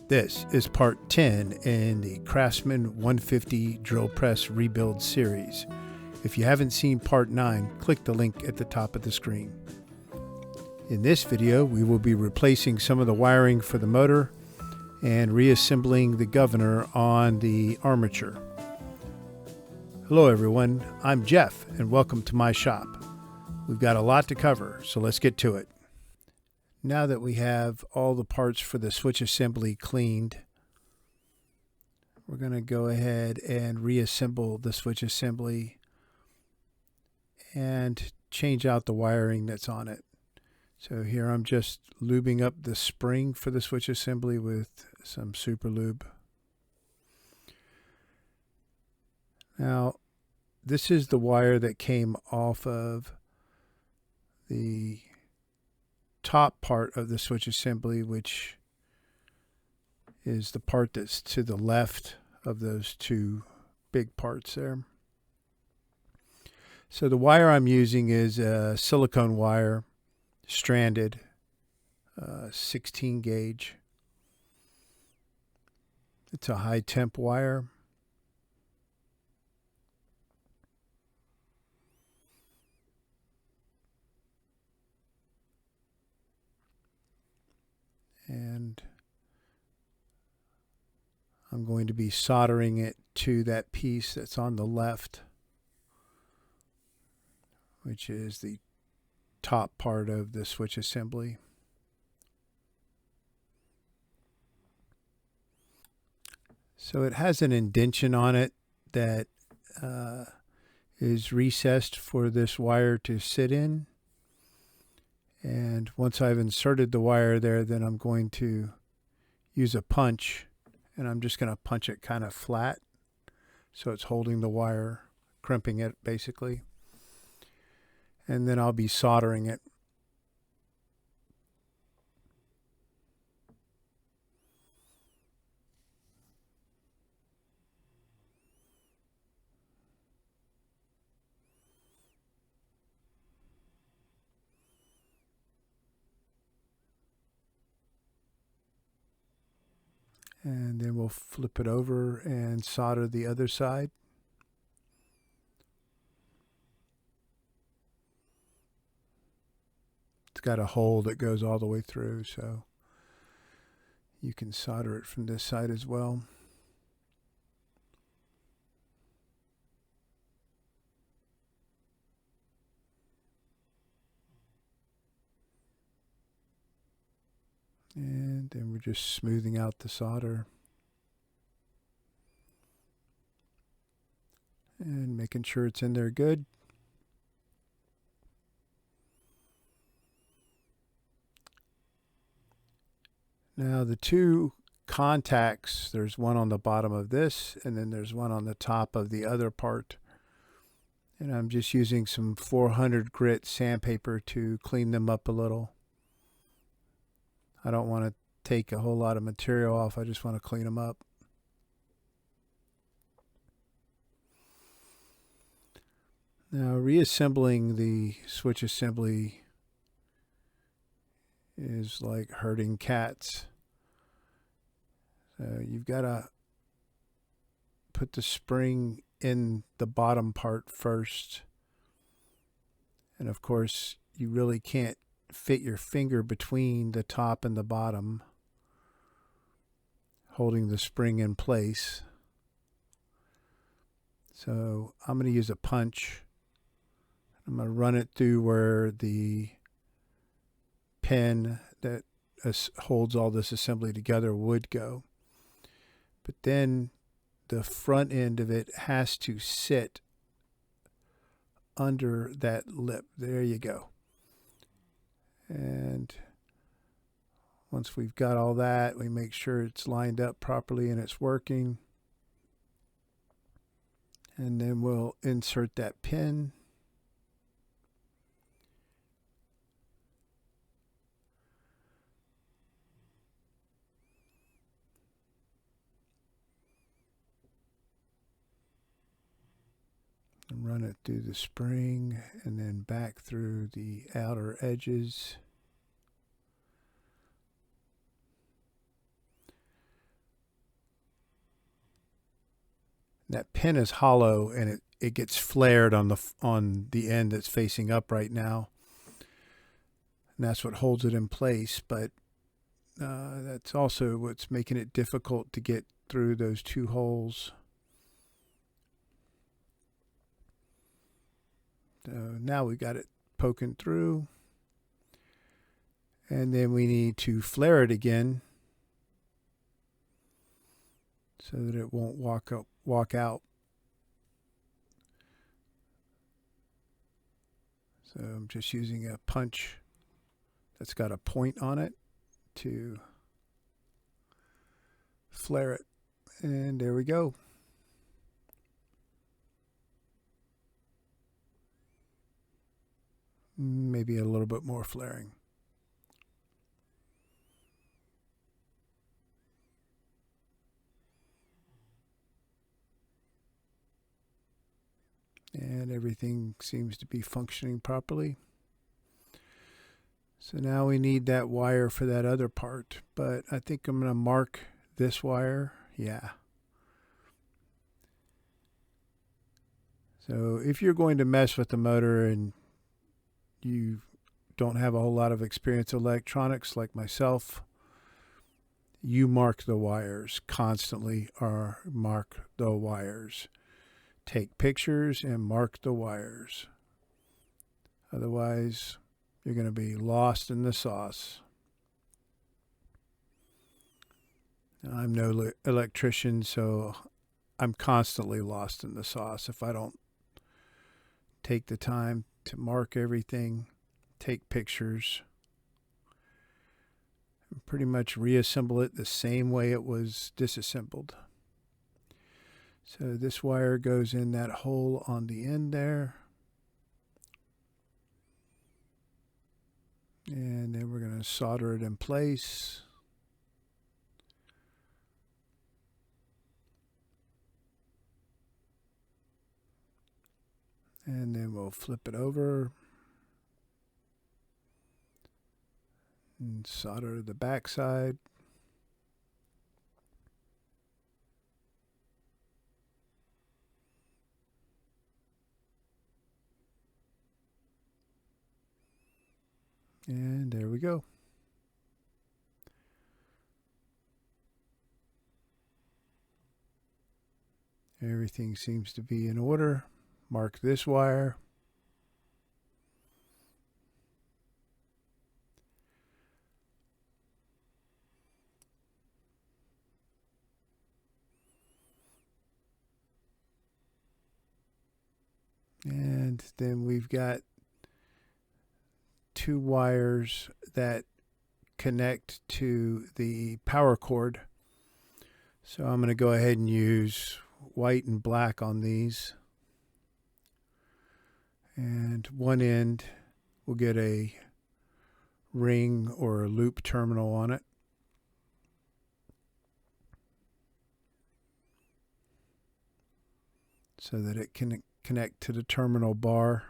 This is part 10 in the Craftsman 150 drill press rebuild series. If you haven't seen part 9, click the link at the top of the screen. In this video, we will be replacing some of the wiring for the motor and reassembling the governor on the armature. Hello everyone, I'm Jeff and welcome to my shop. We've got a lot to cover, so let's get to it. Now that we have all the parts for the switch assembly cleaned, we're going to go ahead and reassemble the switch assembly and change out the wiring that's on it. So here I'm just lubing up the spring for the switch assembly with some super lube. Now, this is the wire that came off of the top part of the switch assembly, which is the part that's to the left of those two big parts there. So the wire I'm using is a silicone wire, stranded, 16 gauge. It's a high temp wire. And I'm going to be soldering it to that piece that's on the left, which is the top part of the switch assembly. So it has an indention on it that is recessed for this wire to sit in. And once I've inserted the wire there, then I'm going to use a punch, and I'm just going to punch it kind of flat so it's holding the wire, crimping it basically. And then I'll be soldering it. And then we'll flip it over and solder the other side. It's got a hole that goes all the way through, so you can solder it from this side as well. And then we're just smoothing out the solder and making sure it's in there good. Now the two contacts, there's one on the bottom of this and then there's one on the top of the other part. And I'm just using some 400 grit sandpaper to clean them up a little. I don't want to take a whole lot of material off, I just want to clean them up. Now reassembling the switch assembly is like herding cats. So you've got to put the spring in the bottom part first. And of course, you really can't fit your finger between the top and the bottom, holding the spring in place. So I'm going to use a punch. I'm going to run it through where the pin that holds all this assembly together would go. But then the front end of it has to sit under that lip. There you go. And once we've got all that, we make sure it's lined up properly and it's working. And then we'll insert that pin. And run it through the spring and then back through the outer edges. That pin is hollow, and it gets flared on the end that's facing up right now, and that's what holds it in place. But that's also what's making it difficult to get through those two holes. So now we got it poking through, and then we need to flare it again so that it won't walk out. So I'm just using a punch that's got a point on it to flare it. And there we go. Maybe a little bit more flaring. And everything seems to be functioning properly. So now we need that wire for that other part, but I think I'm going to mark this wire. Yeah. So if you're going to mess with the motor and you don't have a whole lot of experience with electronics like myself, you mark the wires constantly, or mark the wires. Take pictures and mark the wires. Otherwise, you're going to be lost in the sauce. I'm no electrician, so I'm constantly lost in the sauce if I don't take the time to mark everything, take pictures, and pretty much reassemble it the same way it was disassembled. So this wire goes in that hole on the end there. And then we're going to solder it in place. And then we'll flip it over and solder the back side. And there we go. Everything seems to be in order. Mark this wire. And then we've got two wires that connect to the power cord. So I'm going to go ahead and use white and black on these. And one end will get a ring or a loop terminal on it. So that it can connect to the terminal bar.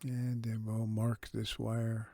And then we'll mark this wire.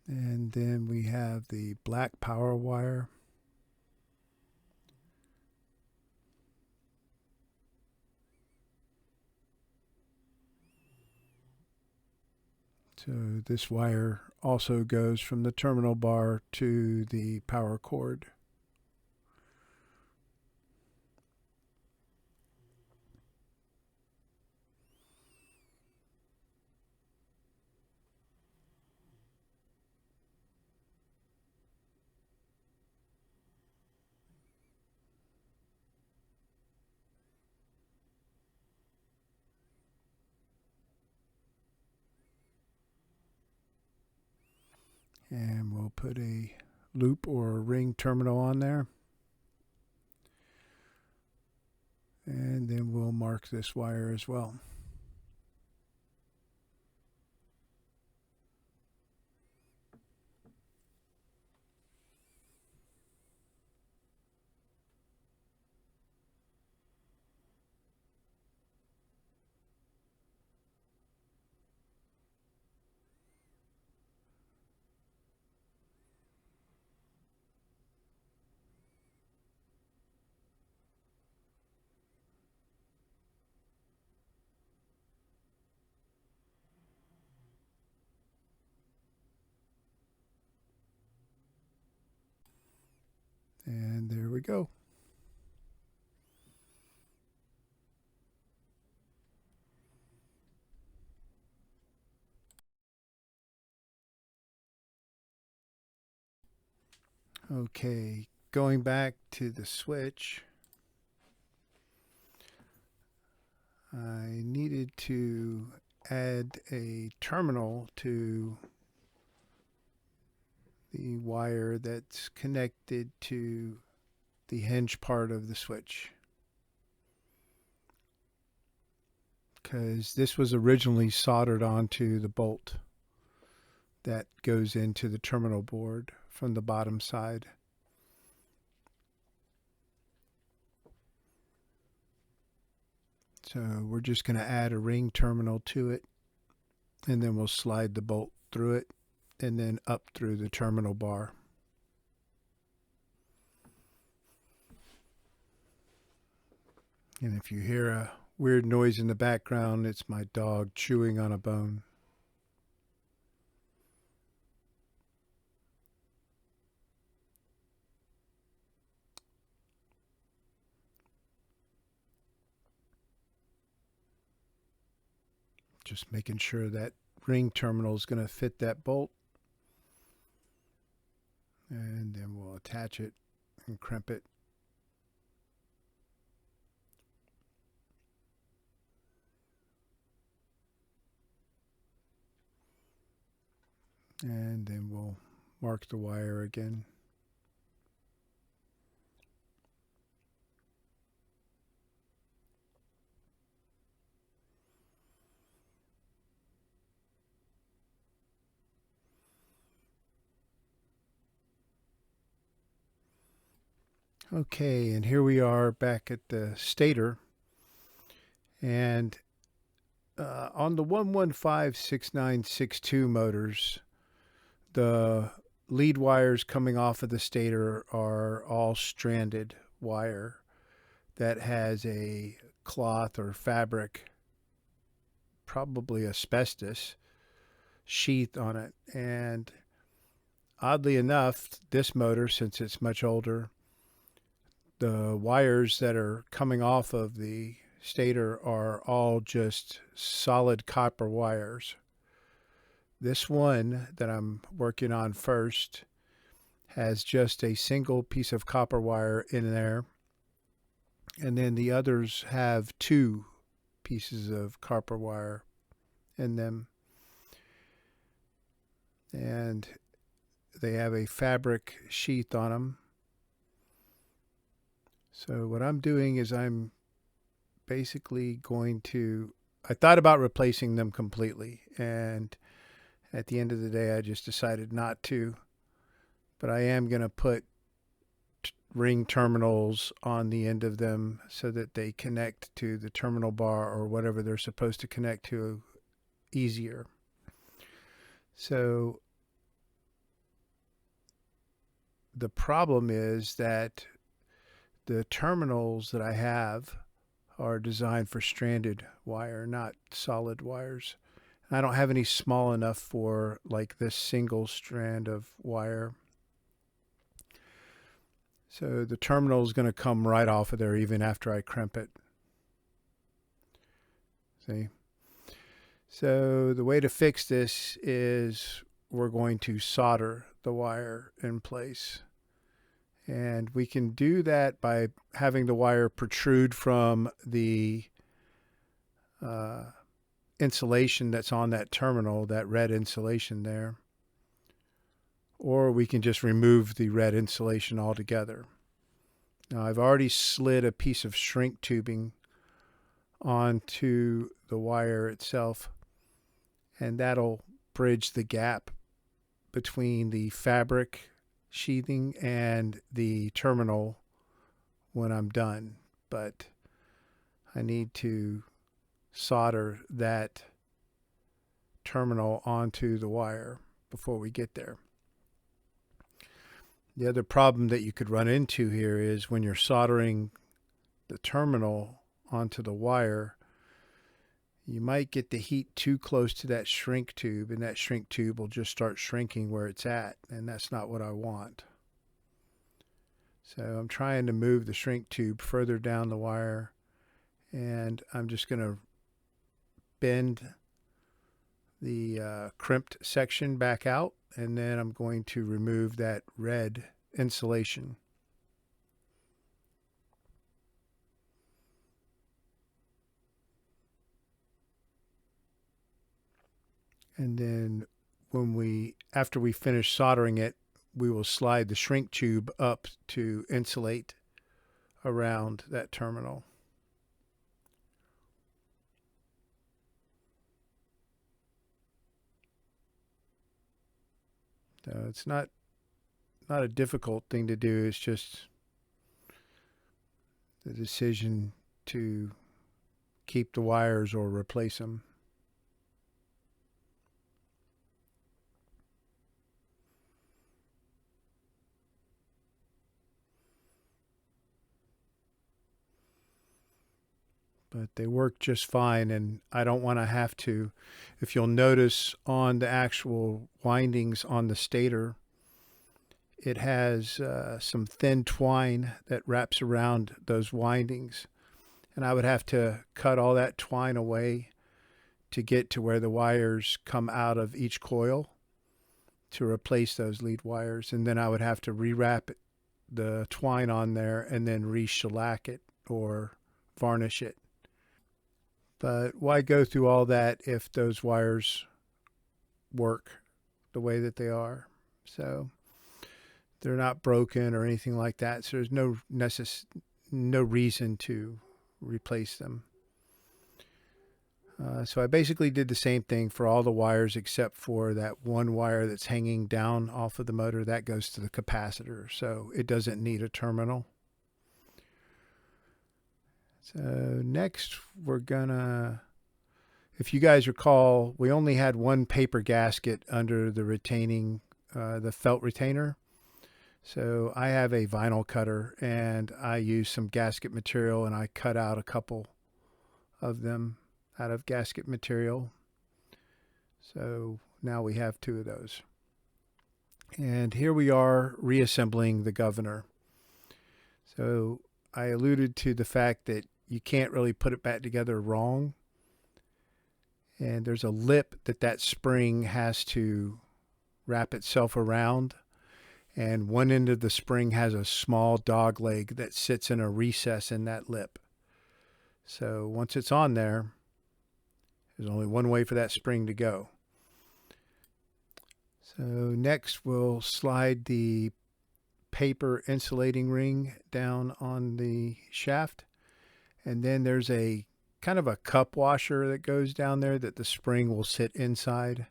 And then we have the black power wire. So this wire also goes from the terminal bar to the power cord. And we'll put a loop or a ring terminal on there. And then we'll mark this wire as well. And there we go. Okay, going back to the switch, I needed to add a terminal to the wire that's connected to the hinge part of the switch, because this was originally soldered onto the bolt that goes into the terminal board from the bottom side. So we're just going to add a ring terminal to it, and then we'll slide the bolt through it and then up through the terminal bar. And if you hear a weird noise in the background, it's my dog chewing on a bone. Just making sure that ring terminal is going to fit that bolt. And then we'll attach it and crimp it. And then we'll mark the wire again. Okay, and here we are back at the stator, and on the 1156962 motors, the lead wires coming off of the stator are all stranded wire that has a cloth or fabric, probably asbestos, sheath on it. And oddly enough, this motor, since it's much older, the wires that are coming off of the stator are all just solid copper wires. This one that I'm working on first has just a single piece of copper wire in there, and then the others have 2 pieces of copper wire in them, and they have a fabric sheath on them. So what I'm doing is I'm basically going to, I thought about replacing them completely, and at the end of the day I just decided not to, but I am going to put ring terminals on the end of them so that they connect to the terminal bar or whatever they're supposed to connect to easier. So the problem is that the terminals that I have are designed for stranded wire, not solid wires. I don't have any small enough for like this single strand of wire. So the terminal is going to come right off of there even after I crimp it. See? So the way to fix this is we're going to solder the wire in place. And we can do that by having the wire protrude from the insulation that's on that terminal, that red insulation there. or we can just remove the red insulation altogether. Now I've already slid a piece of shrink tubing onto the wire itself, and that'll bridge the gap between the fabric sheathing and the terminal when I'm done. But I need to solder that terminal onto the wire before we get there. The other problem that you could run into here is when you're soldering the terminal onto the wire, you might get the heat too close to that shrink tube, and that shrink tube will just start shrinking where it's at, and that's not what I want. So I'm trying to move the shrink tube further down the wire, and I'm just going to bend the crimped section back out, and then I'm going to remove that red insulation. And then after we finish soldering it, we will slide the shrink tube up to insulate around that terminal. So it's not a difficult thing to do. It's just the decision to keep the wires or replace them. But they work just fine, and I don't want to have to. If you'll notice on the actual windings on the stator, it has some thin twine that wraps around those windings, and I would have to cut all that twine away to get to where the wires come out of each coil to replace those lead wires, and then I would have to rewrap the twine on there and then re-shellac it or varnish it. But why go through all that if those wires work the way that they are? So they're not broken or anything like that. So there's no reason to replace them. So I basically did the same thing for all the wires except for that one wire that's hanging down off of the motor. That goes to the capacitor, so it doesn't need a terminal. So next we're gonna, if you guys recall, we only had one paper gasket under the retaining, the felt retainer. So I have a vinyl cutter, and I use some gasket material, and I cut out a couple of them out of gasket material. So now we have two of those. And here we are reassembling the governor. So I alluded to the fact that you can't really put it back together wrong. And there's a lip that spring has to wrap itself around. And one end of the spring has a small dog leg that sits in a recess in that lip. So once it's on there, there's only one way for that spring to go. So next we'll slide the paper insulating ring down on the shaft. And then there's a kind of a cup washer that goes down there that the spring will sit inside.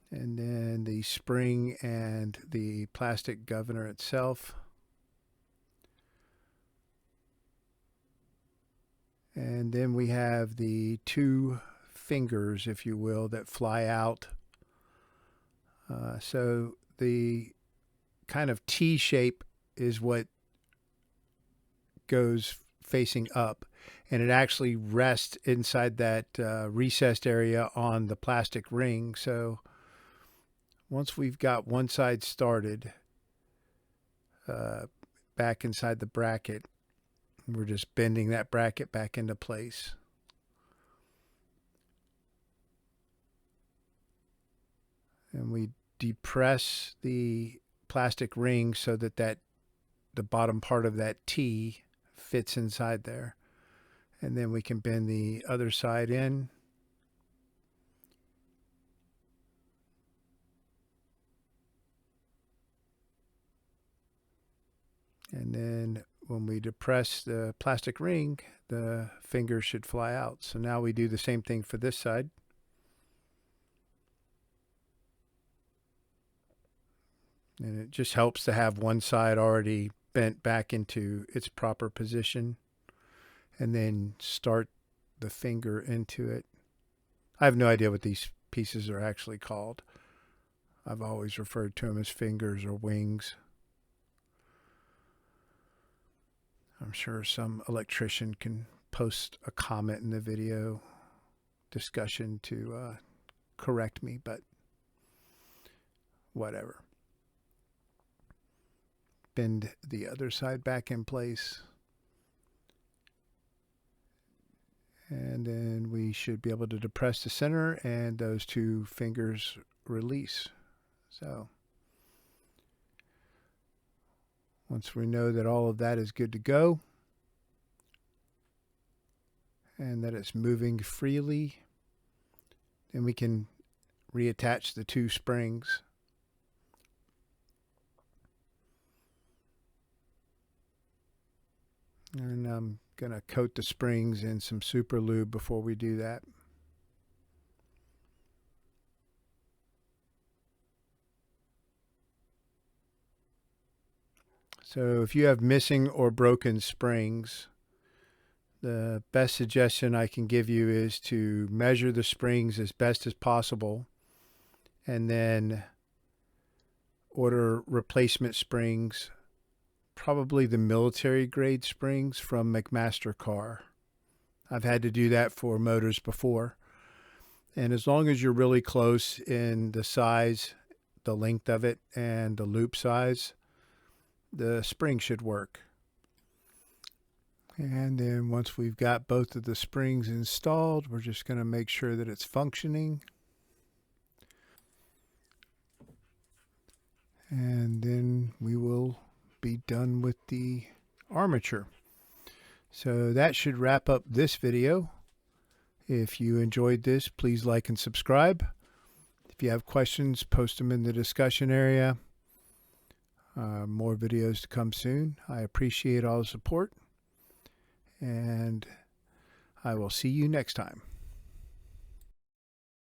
And then the spring and the plastic governor itself. And then we have the two fingers, if you will, that fly out. So the kind of T shape is what goes facing up, and it actually rests inside that recessed area on the plastic ring. So once we've got one side started back inside the bracket, we're just bending that bracket back into place. And we depress the plastic ring so that the bottom part of that T fits inside there. And then we can bend the other side in. And then when we depress the plastic ring, the fingers should fly out. So now we do the same thing for this side. And it just helps to have one side already bent back into its proper position, and then start the finger into it. I have no idea what these pieces are actually called. I've always referred to them as fingers or wings. I'm sure some electrician can post a comment in the video discussion to correct me, but whatever. Bend the other side back in place. And then we should be able to depress the center and those two fingers release. So once we know that all of that is good to go and that it's moving freely, then we can reattach the two springs. And I'm going to coat the springs in some super lube before we do that. So if you have missing or broken springs, the best suggestion I can give you is to measure the springs as best as possible and then order replacement springs, probably the military grade springs from McMaster Car. I've had to do that for motors before. And as long as you're really close in the size, the length of it, and the loop size, the spring should work. And then once we've got both of the springs installed, we're just going to make sure that it's functioning. And then we will be done with the armature. So that should wrap up this video. If you enjoyed this, please like and subscribe. If you have questions, post them in the discussion area. More videos to come soon. I appreciate all the support, and I will see you next time.